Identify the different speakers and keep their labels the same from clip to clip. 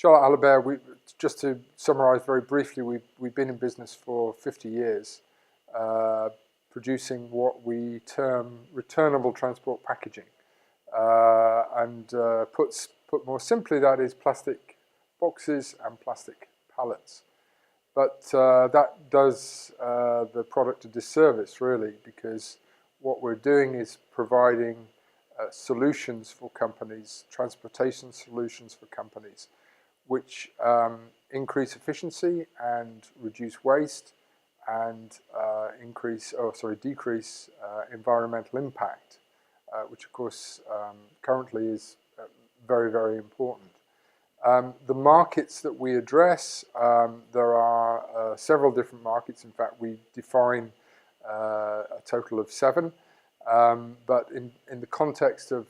Speaker 1: Schoeller Allibert, just to summarize very briefly, we've been in business for 50 years, producing what we term returnable transport packaging. Put more simply, that is plastic boxes and plastic pallets. But that does the product a disservice, really, because what we're doing is providing solutions for companies, transportation solutions for companies, which increase efficiency and reduce waste and decrease environmental impact, which of course currently is very, very important. The markets that we address, there are several different markets. In fact, we define a total of 7. But in the context of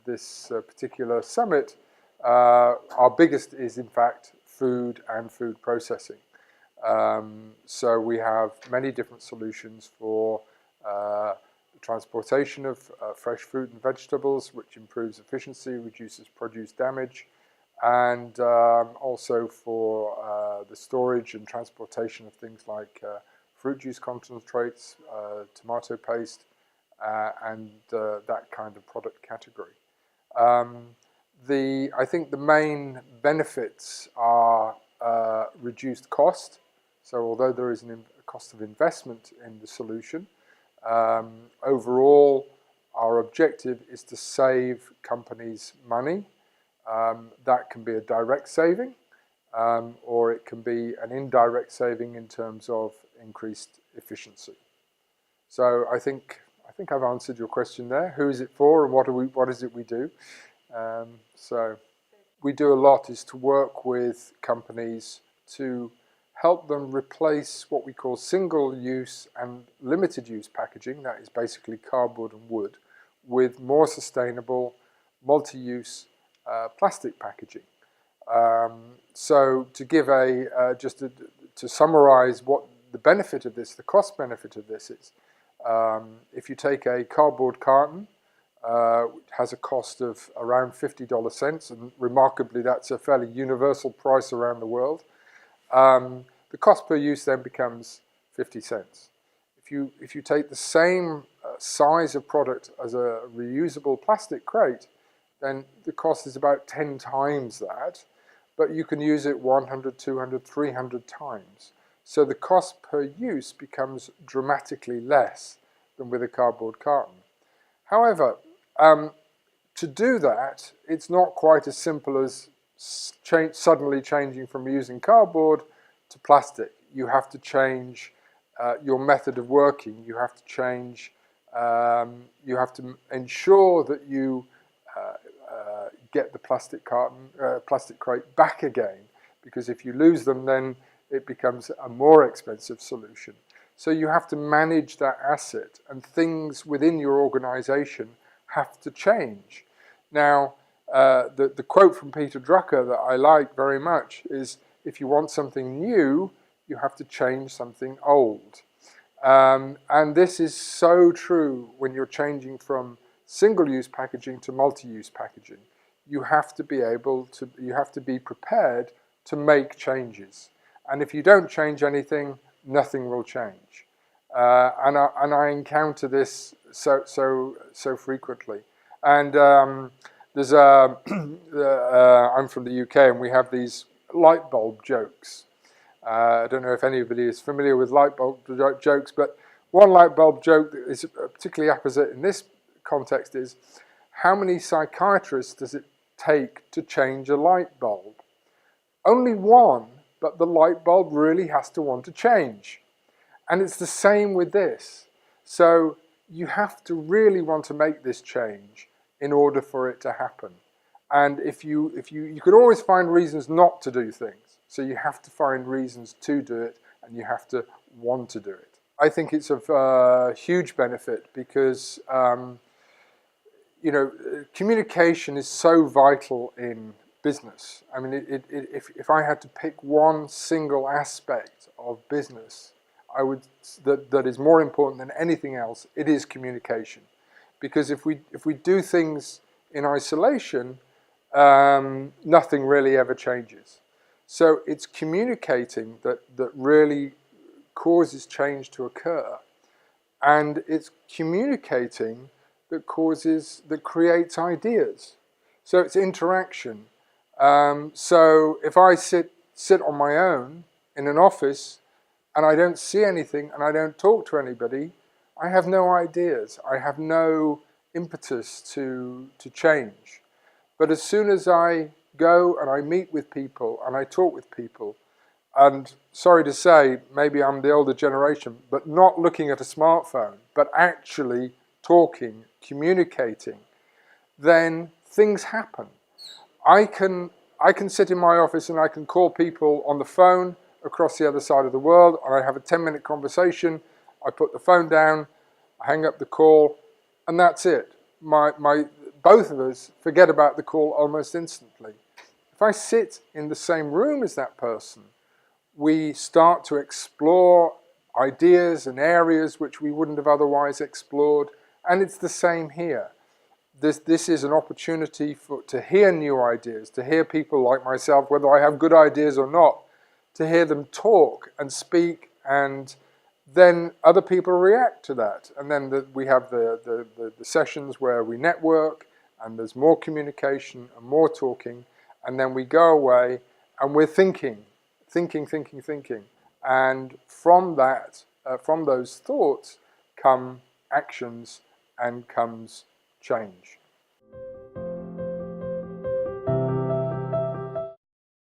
Speaker 1: this particular summit, our biggest is in fact food and food processing. So we have many different solutions for transportation of fresh fruit and vegetables, which improves efficiency, reduces produce damage, and also for the storage and transportation of things like fruit juice concentrates, tomato paste, and that kind of product category. I think the main benefits are reduced cost. So although there is a cost of investment in the solution, overall our objective is to save companies money. That can be a direct saving, or it can be an indirect saving in terms of increased efficiency. So I think I've answered your question there. Who is it for, and what is it we do? So we do a lot is to work with companies to help them replace what we call single-use and limited-use packaging, that is basically cardboard and wood, with more sustainable, multi-use plastic packaging. So to give to summarize what the benefit of this, the cost benefit of this is, if you take a cardboard carton, it has a cost of around 50 cents, and remarkably that's a fairly universal price around the world. The cost per use then becomes 50 cents. If you take the same size of product as a reusable plastic crate, then the cost is about 10 times that, but you can use it 100, 200, 300 times. So the cost per use becomes dramatically less than with a cardboard carton. However, to do that, it's not quite as simple as suddenly changing from using cardboard to plastic. You have to change your method of working. You have to change, you have to ensure that you get the plastic crate back again, because if you lose them, then it becomes a more expensive solution. So you have to manage that asset, and things within your organization have to change. Now, the quote from Peter Drucker that I like very much is, if you want something new, you have to change something old. And this is so true when you're changing from single-use packaging to multi-use packaging. You have to be prepared to make changes. And if you don't change anything, nothing will change. And I encounter this so frequently. And there's I'm from the UK, and we have these light bulb jokes. I don't know if anybody is familiar with light bulb jokes, but one light bulb joke that is particularly apposite in this context is, how many psychiatrists does it take to change a light bulb? Only one, but the light bulb really has to want to change. And it's the same with this. So you have to really want to make this change in order for it to happen. And if you can always find reasons not to do things. So you have to find reasons to do it, and you have to want to do it. I think it's of huge benefit because communication is so vital in business. I mean, if I had to pick one single aspect of business, that is more important than anything else, it is communication. Because if we do things in isolation, nothing really ever changes. So it's communicating that really causes change to occur, and it's communicating that creates ideas. So it's interaction. So if I sit on my own in an office and I don't see anything and I don't talk to anybody, I have no ideas. I have no impetus to change. But as soon as I go and I meet with people and I talk with people, and sorry to say, maybe I'm the older generation, but not looking at a smartphone, but actually talking, communicating, then things happen. I can sit in my office and I can call people on the phone across the other side of the world, and I have a 10-minute conversation. I put the phone down, I hang up the call, and that's it. Both of us forget about the call almost instantly. If I sit in the same room as that person, we start to explore ideas and areas which we wouldn't have otherwise explored, and it's the same here. This is an opportunity to hear new ideas, to hear people like myself, whether I have good ideas or not, to hear them talk and speak, and then other people react to that. And then we have the sessions where we network, and there's more communication and more talking, and then we go away and we're thinking. And from that, from those thoughts come actions and comes change.